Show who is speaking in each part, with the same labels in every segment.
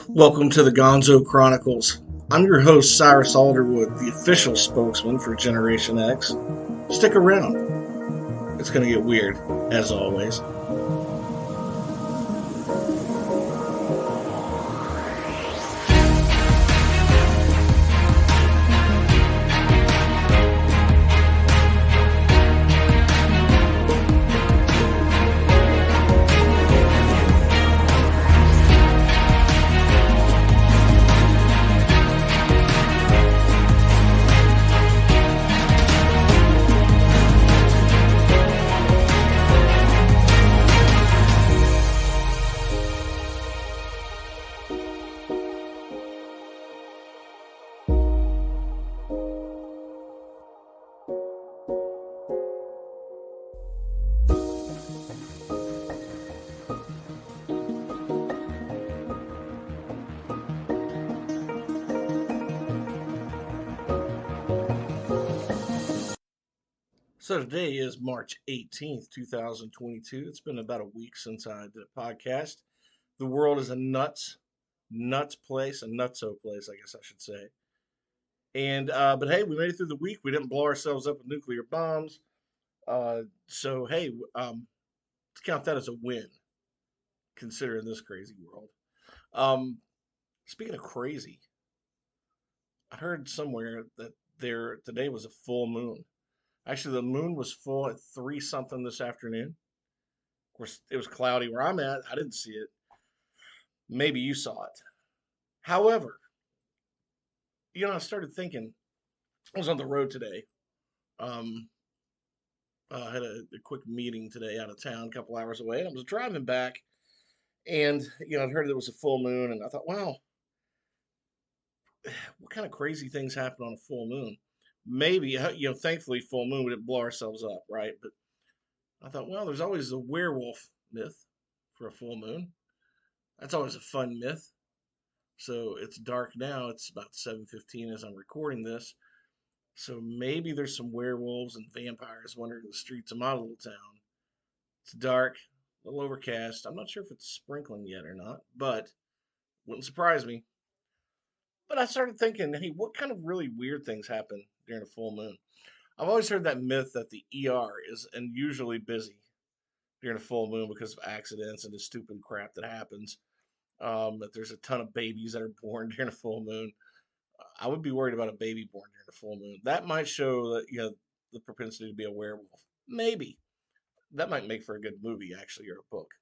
Speaker 1: Welcome to the Gonzo Chronicles. I'm your host, Cyrus Alderwood, the official spokesman for Generation X. Stick around. It's going to get weird, as always. So today is March 18th, 2022. It's been about a week since I did a podcast. The world is a nuts place, a nutso place, I guess I should say. But hey, we made it through the week. We didn't blow ourselves up with nuclear bombs. So hey, let's count that as a win, considering this crazy world. Um, Speaking of crazy, I heard somewhere that there today was a full moon. Actually, the moon was full at three something this afternoon. Of course, it was cloudy where I'm at. I didn't see it. Maybe you saw it. However, I started thinking. I was on the road today. Um, I had a quick meeting today out of town, a couple hours away, and I was driving back, and I'd heard there was a full moon, and I thought, wow, what kind of crazy things happen on a full moon? Maybe, thankfully, full moon we didn't blow ourselves up, right? But I thought, well, there's always a werewolf myth for a full moon. That's always a fun myth. So it's dark now. It's about 7:15 as I'm recording this. So maybe there's some werewolves and vampires wandering the streets of my little town. It's dark, a little overcast. I'm not sure if it's sprinkling yet or not, but wouldn't surprise me. But I started thinking, hey, what kind of really weird things happen during a full moon? I've always heard that myth that the ER is unusually busy during a full moon because of accidents and the stupid crap that happens. That there's a ton of babies that are born during a full moon. I would be worried about a baby born during a full moon. That might show that the propensity to be a werewolf. Maybe that might make for a good movie, actually, or a book.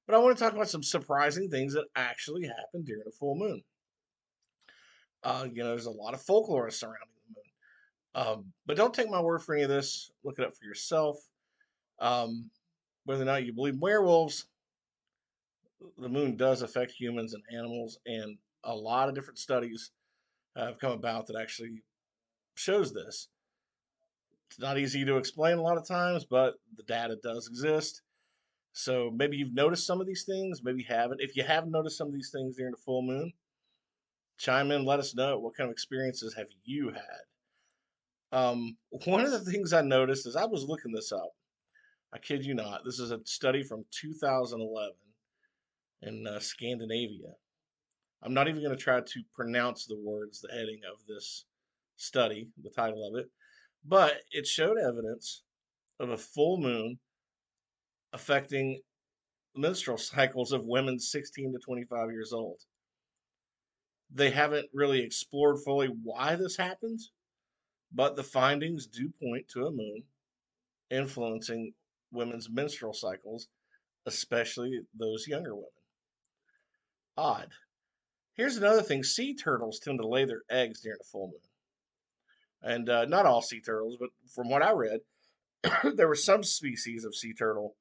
Speaker 1: But I want to talk about some surprising things that actually happen during a full moon. There's a lot of folklore surrounding the moon. But don't take my word for any of this. Look it up for yourself. Um, Whether or not you believe werewolves, the moon does affect humans and animals, and a lot of different studies have come about that actually shows this. It's not easy to explain a lot of times, but the data does exist. So maybe you've noticed some of these things, maybe you haven't. If you have noticed some of these things during the full moon, chime in, let us know what kind of experiences have you had. One of the things I noticed as I was looking this up, I kid you not, this is a study from 2011 in Scandinavia. I'm not even going to try to pronounce the words, the heading of this study, the title of it, but it showed evidence of a full moon affecting menstrual cycles of women 16 to 25 years old. They haven't really explored fully why this happens, but the findings do point to a moon influencing women's menstrual cycles, especially those younger women. Odd. Here's another thing: sea turtles tend to lay their eggs during a full moon. And not all sea turtles, but from what I read, there were some species of sea turtle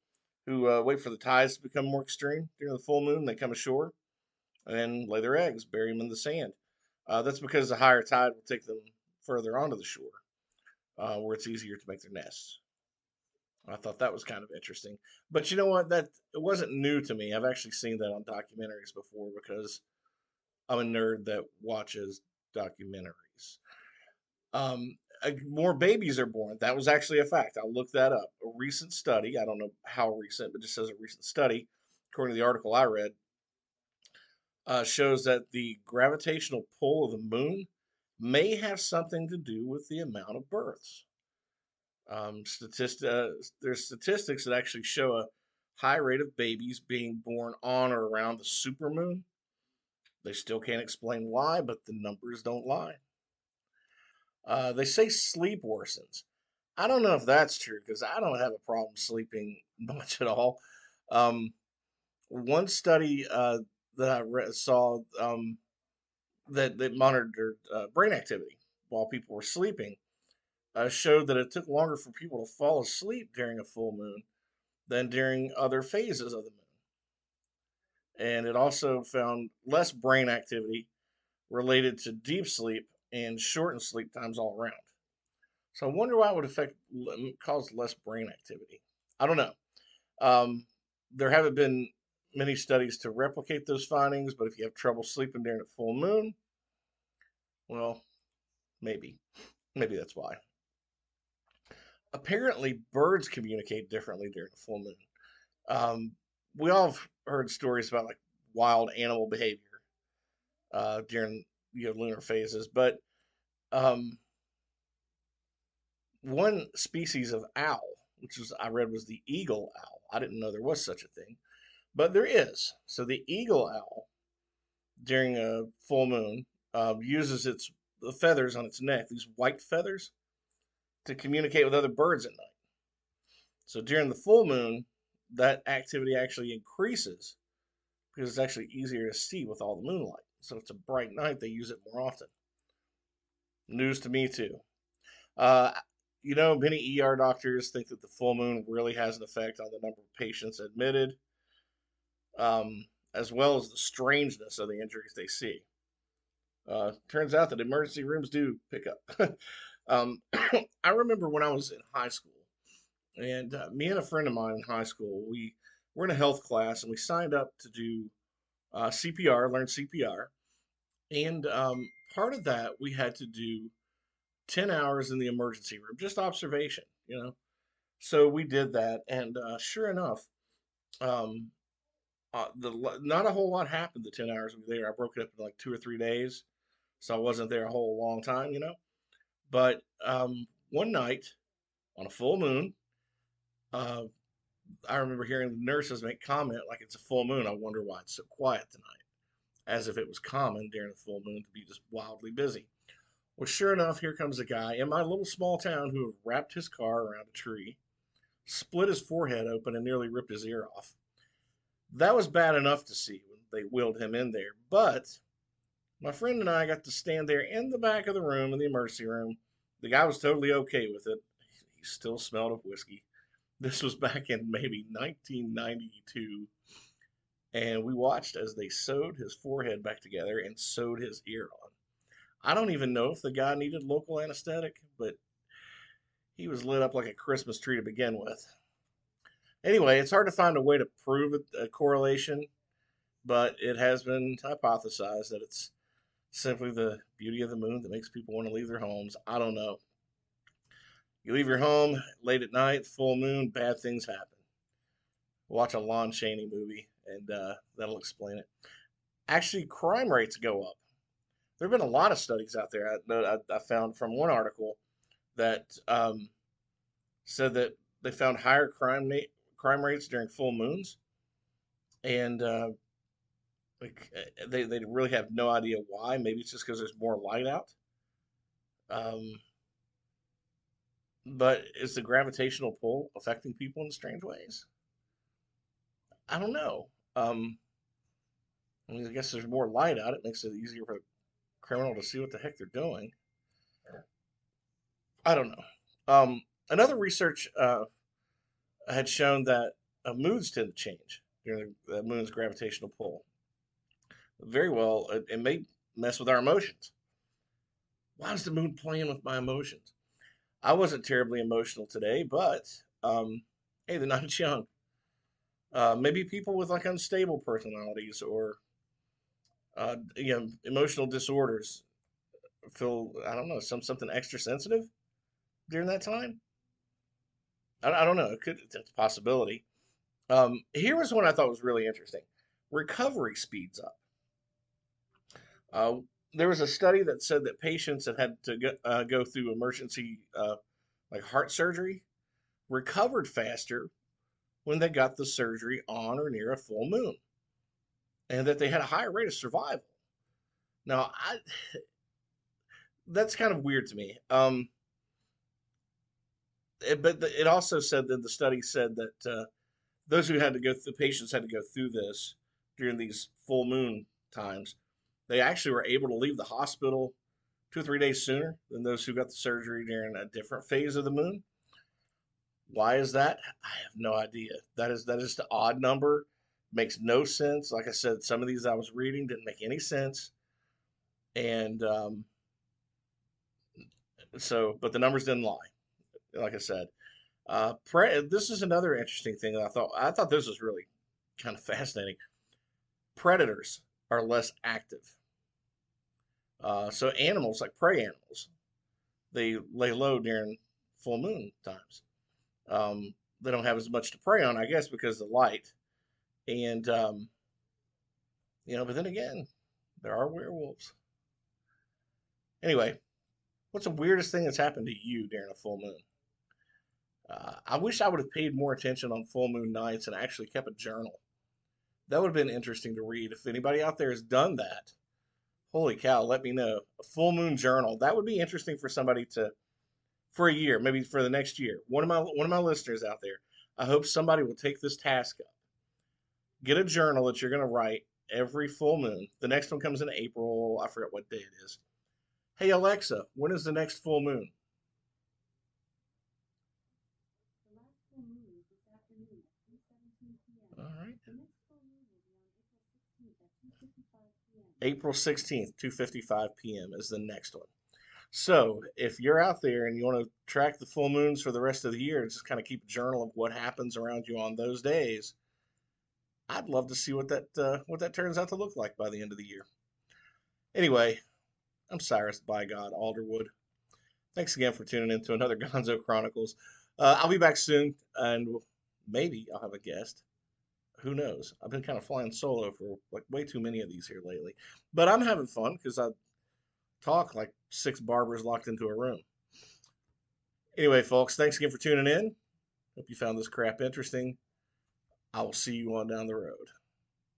Speaker 1: who wait for the tides to become more extreme during the full moon. They come ashore and lay their eggs, bury them in the sand. That's because the higher tide will take them further onto the shore, where it's easier to make their nests. I thought that was kind of interesting. But you know what? That it wasn't new to me. I've actually seen that on documentaries before because I'm a nerd that watches documentaries. More babies are born. That was actually a fact. I'll look that up. A recent study, I don't know how recent, but it just says a recent study, according to the article I read, shows that the gravitational pull of the moon may have something to do with the amount of births. There's statistics that actually show a high rate of babies being born on or around the supermoon. They still can't explain why, but the numbers don't lie. They say sleep worsens. I don't know if that's true because I don't have a problem sleeping much at all. Um, One study that saw that monitored brain activity while people were sleeping showed that it took longer for people to fall asleep during a full moon than during other phases of the moon. And it also found less brain activity related to deep sleep and shortened sleep times all around. So I wonder why it would cause less brain activity. I don't know. Um, there haven't been many studies to replicate those findings, but if you have trouble sleeping during a full moon, well, maybe. Maybe that's why. Apparently, birds communicate differently during a full moon. Um, we all have heard stories about like wild animal behavior during lunar phases, but um, one species of owl, which was I read was the eagle owl. I didn't know there was such a thing, but there is. So the eagle owl during a full moon uses its the feathers on its neck, these white feathers, to communicate with other birds at night. So during the full moon, that activity actually increases because it's actually easier to see with all the moonlight. So if it's a bright night, they use it more often. News to me too. Uh, Many ER doctors think that the full moon really has an effect on the number of patients admitted, um, as well as the strangeness of the injuries they see. Turns out that emergency rooms do pick up. I remember when I was in high school, and me and a friend of mine in high school, we were in a health class, and we signed up to do CPR, learn CPR, and part of that we had to do 10 hours in the emergency room, just observation. So we did that, and sure enough, um, not a whole lot happened the 10 hours we were there. I broke it up in like 2 or 3 days, so I wasn't there a whole long time. But one night on a full moon, uh, I remember hearing the nurses make comment like it's a full moon. I wonder why it's so quiet tonight, as if it was common during a full moon to be just wildly busy. Well, sure enough, here comes a guy in my little small town who had wrapped his car around a tree, split his forehead open, and nearly ripped his ear off. That was bad enough to see when they wheeled him in there, but my friend and I got to stand there in the back of the room in the emergency room. The guy was totally okay with it. He still smelled of whiskey. This was back in maybe 1992, and we watched as they sewed his forehead back together and sewed his ear on. I don't even know if the guy needed local anesthetic, but he was lit up like a Christmas tree to begin with. Anyway, it's hard to find a way to prove a correlation, but it has been hypothesized that it's simply the beauty of the moon that makes people want to leave their homes. I don't know. You leave your home late at night, full moon, bad things happen. Watch a Lon Chaney movie, and that'll explain it. Actually, crime rates go up. There have been a lot of studies out there I found from one article that said that they found higher crime rates during full moons, and they really have no idea why. Maybe it's just because there's more light out. Um, but is the gravitational pull affecting people in strange ways? I don't know. I mean, I guess there's more light out. It makes it easier for a criminal to see what the heck they're doing. I don't know. Another research had shown that moods tend to change during the moon's gravitational pull. Very well, it may mess with our emotions. Why is the moon playing with my emotions? I wasn't terribly emotional today, but hey, the night's young. Maybe people with like unstable personalities or emotional disorders feel I don't know something extra sensitive during that time. I don't know. It's a possibility. Here was one I thought was really interesting. Recovery speeds up. Uh, there was a study that said that patients that had to go through emergency like heart surgery recovered faster when they got the surgery on or near a full moon, and that they had a higher rate of survival. Now, that's kind of weird to me. But it also said that the study said that those who had to go, the patients had to go through this during these full moon times, they actually were able to leave the hospital 2 or 3 days sooner than those who got the surgery during a different phase of the moon. Why is that? I have no idea. That is the odd number. Makes no sense. Like I said, some of these I was reading didn't make any sense, and but the numbers didn't lie. Like I said, this is another interesting thing that I thought this was really kind of fascinating. Predators are less active. So animals like prey animals, they lay low during full moon times. They don't have as much to prey on, I guess, because of the light. And but then again, there are werewolves. Anyway, what's the weirdest thing that's happened to you during a full moon? I wish I would have paid more attention on full moon nights and actually kept a journal. That would have been interesting to read. If anybody out there has done that, holy cow, let me know. A full moon journal. That would be interesting for somebody to for a year, maybe for the next year. One of my listeners out there, I hope somebody will take this task up. Get a journal that you're going to write every full moon. The next one comes in April. I forget what day it is. Hey Alexa, when is the next full moon? All right. April 16th, 2:55 p.m. is the next one. So, if you're out there and you want to track the full moons for the rest of the year, just kind of keep a journal of what happens around you on those days, I'd love to see what that turns out to look like by the end of the year. Anyway, I'm Cyrus by God Alderwood. Thanks again for tuning in to another Gonzo Chronicles. I'll be back soon, and maybe I'll have a guest. Who knows? I've been kind of flying solo for like way too many of these here lately, but I'm having fun because I talk like six barbers locked into a room. Anyway, folks, thanks again for tuning in. Hope you found this crap interesting. I will see you on down the road.